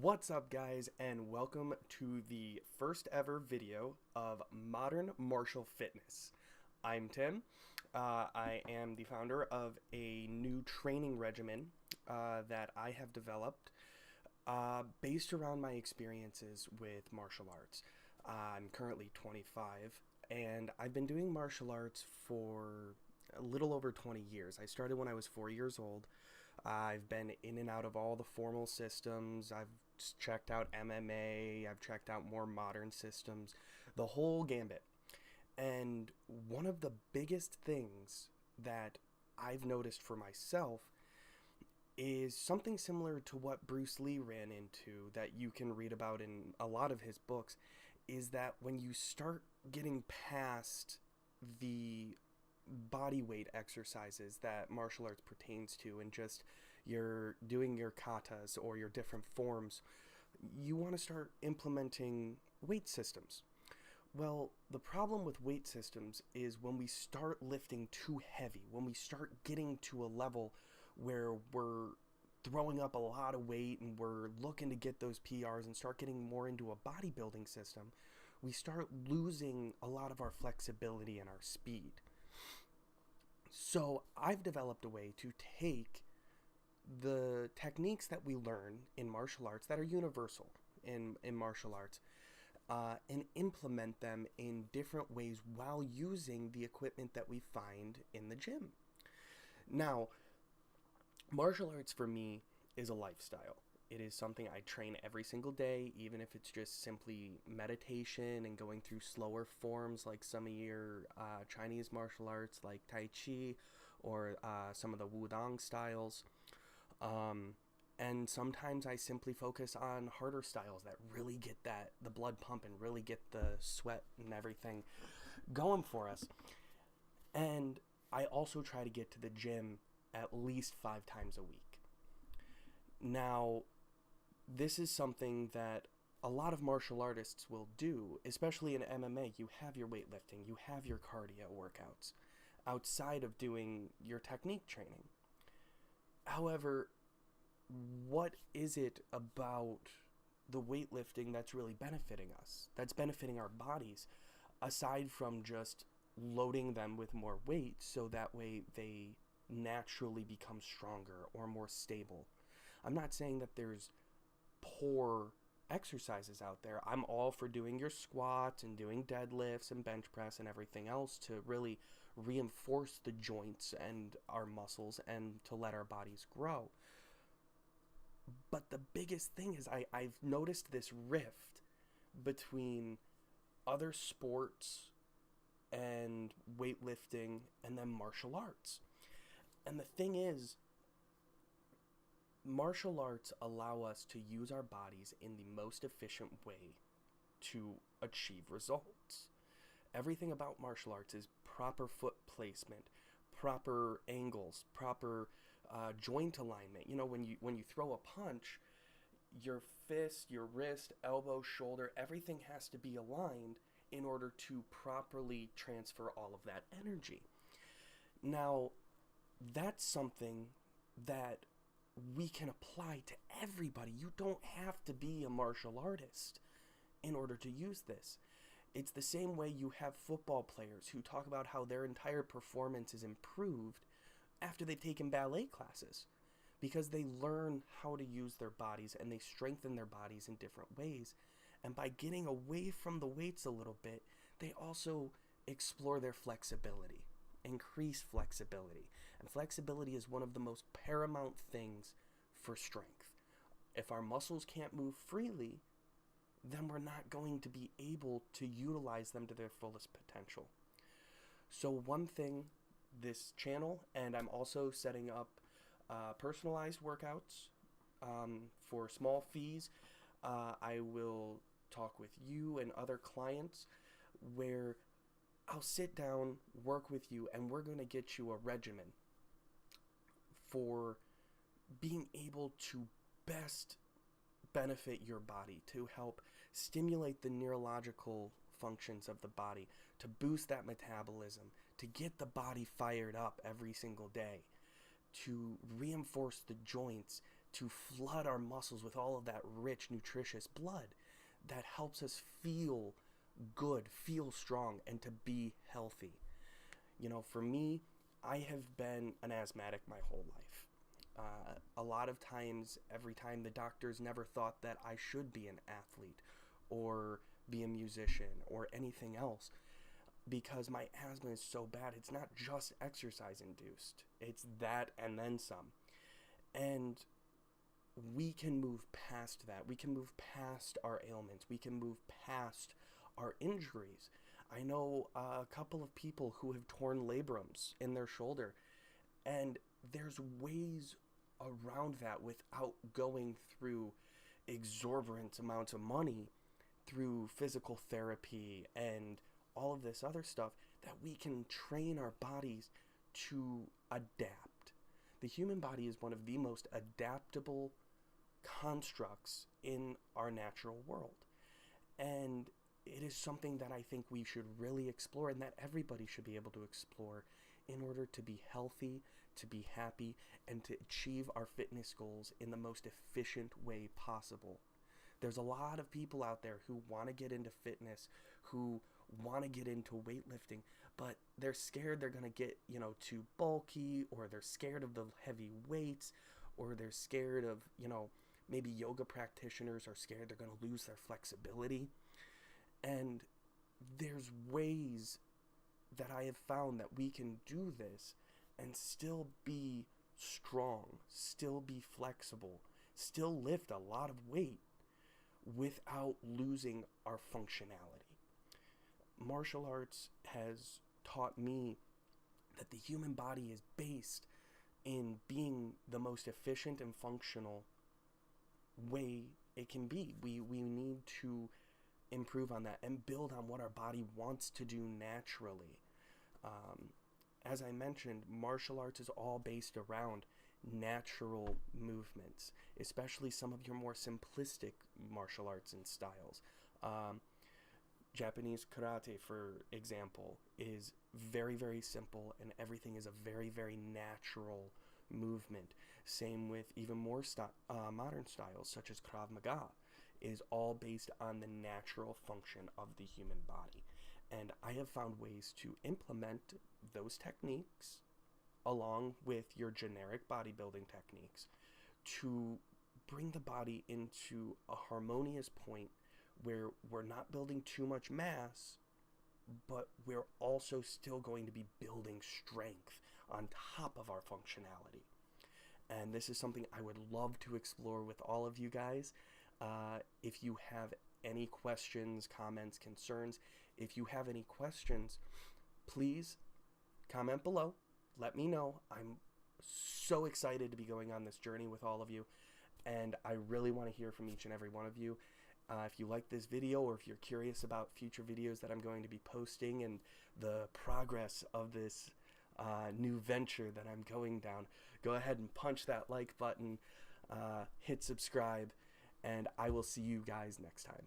What's up, guys, and welcome to the first ever video of Modern Martial Fitness. I'm Tim. I am the founder of a new training regimen that I have developed based around my experiences with martial arts. I'm currently 25, and I've been doing martial arts for a little over 20 years. I started when I was 4 years old. I've been in and out of all the formal systems. I've checked out MMA. I've checked out more modern systems, the whole gambit. And one of the biggest things that I've noticed for myself is something similar to what Bruce Lee ran into that you can read about in a lot of his books, is that when you start getting past the body weight exercises that martial arts pertains to and just you're doing your katas or your different forms, you want to start implementing weight systems. Well, the problem with weight systems is when we start lifting too heavy, when we start getting to a level where we're throwing up a lot of weight and we're looking to get those PRs and start getting more into a bodybuilding system, we start losing a lot of our flexibility and our speed. So I've developed a way to take the techniques that we learn in martial arts that are universal in martial arts and implement them in different ways while using the equipment that we find in the gym. Now, martial arts for me is a lifestyle. It is something I train every single day, even if it's just simply meditation and going through slower forms like some of your Chinese martial arts like Tai Chi or some of the Wudang styles. And sometimes I simply focus on harder styles that really get the blood pumping, really get the sweat and everything going for us. And I also try to get to the gym at least 5 times a week. Now, this is something that a lot of martial artists will do, especially in MMA. You have your weightlifting, you have your cardio workouts outside of doing your technique training. However, what is it about the weightlifting that's really benefiting us, that's benefiting our bodies, aside from just loading them with more weight so that way they naturally become stronger or more stable? I'm not saying that there's poor exercises out there. I'm all for doing your squats and doing deadlifts and bench press and everything else to really reinforce the joints and our muscles and to let our bodies grow. But the biggest thing is I've noticed this rift between other sports and weightlifting and then martial arts. And the thing is, martial arts allow us to use our bodies in the most efficient way to achieve results. Everything about martial arts is proper foot placement, proper angles, proper joint alignment. You know, when you throw a punch, your fist, your wrist, elbow, shoulder, everything has to be aligned in order to properly transfer all of that energy. Now, that's something that we can apply to everybody. You don't have to be a martial artist in order to use this. It's the same way you have football players who talk about how their entire performance is improved after they've taken ballet classes, because they learn how to use their bodies and they strengthen their bodies in different ways. And by getting away from the weights a little bit, they also explore their flexibility, increase flexibility. And flexibility is one of the most paramount things for strength. If our muscles can't move freely, then we're not going to be able to utilize them to their fullest potential. So one thing, this channel, and I'm also setting up personalized workouts for small fees. I will talk with you and other clients where I'll sit down, work with you, and we're going to get you a regimen for being able to best benefit your body, to help stimulate the neurological functions of the body, to boost that metabolism, to get the body fired up every single day, to reinforce the joints, to flood our muscles with all of that rich, nutritious blood that helps us feel good, feel strong, and to be healthy. You know, for me, I have been an asthmatic my whole life. A lot of times, every time, the doctors never thought that I should be an athlete or be a musician or anything else, because my asthma is so bad. It's not just exercise induced, it's that and then some. And we can move past that. We can move past our ailments. We can move past our injuries. I know a couple of people who have torn labrums in their shoulder, and there's ways around that without going through exorbitant amounts of money through physical therapy and all of this other stuff, that we can train our bodies to adapt. The human body is one of the most adaptable constructs in our natural world. And it is something that I think we should really explore, and that everybody should be able to explore in order to be healthy, to be happy, and to achieve our fitness goals in the most efficient way possible. There's a lot of people out there who want to get into fitness, who want to get into weightlifting, but they're scared they're going to get, too bulky, or they're scared of the heavy weights, or they're scared of, maybe yoga practitioners are scared they're going to lose their flexibility. And there's ways that I have found that we can do this and still be strong, still be flexible, still lift a lot of weight without losing our functionality. Martial arts has taught me that the human body is based in being the most efficient and functional way it can be. We need to improve on that and build on what our body wants to do naturally. As I mentioned, martial arts is all based around natural movements, especially some of your more simplistic martial arts and styles. Japanese karate, for example, is very, very simple, and everything is a very, very natural movement. Same with even more modern styles, such as Krav Maga, is all based on the natural function of the human body. And I have found ways to implement those techniques along with your generic bodybuilding techniques to bring the body into a harmonious point where we're not building too much mass, but we're also still going to be building strength on top of our functionality. And this is something I would love to explore with all of you guys. If you have any questions, comments, concerns, if you have any questions, please comment below. Let me know. I'm so excited to be going on this journey with all of you, and I really want to hear from each and every one of you. If you like this video, or if you're curious about future videos that I'm going to be posting and the progress of this new venture that I'm going down, go ahead and punch that like button, hit subscribe, and I will see you guys next time.